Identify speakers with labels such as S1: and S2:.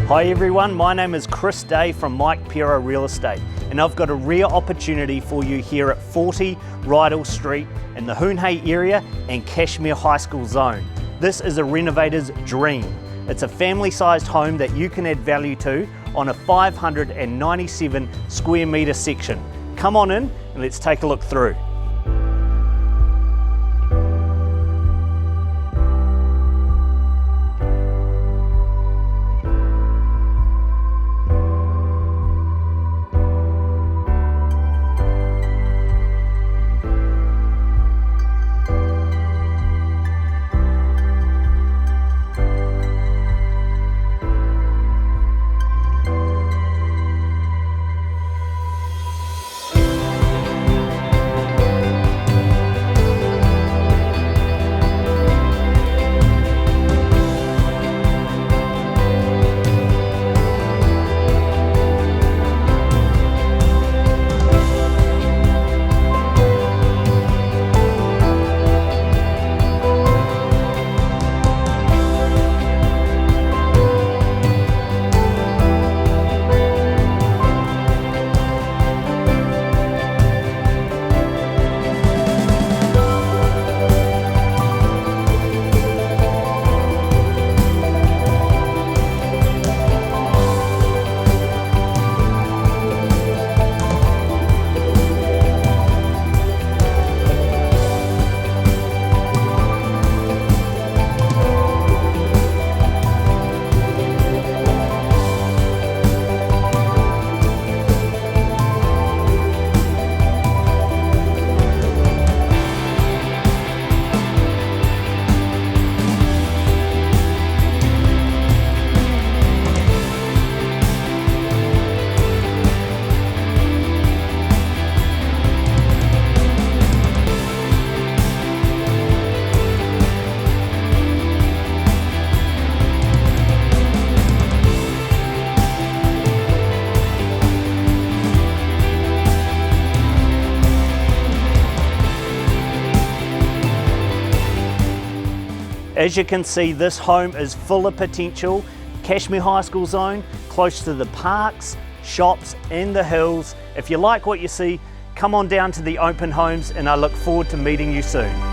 S1: Hi everyone, my name is Chris Day from Mike Pero Real Estate, and I've got a rare opportunity for you here at 40 Rydal Street in the Hoon Hay area and Cashmere High School zone. This is a renovator's dream. It's a family-sized home that you can add value to on a 597 square metre section. Come on in and let's take a look through. As you can see, this home is full of potential. Cashmere High School zone, close to the parks, shops and the hills. If you like what you see, come on down to the open homes and I look forward to meeting you soon.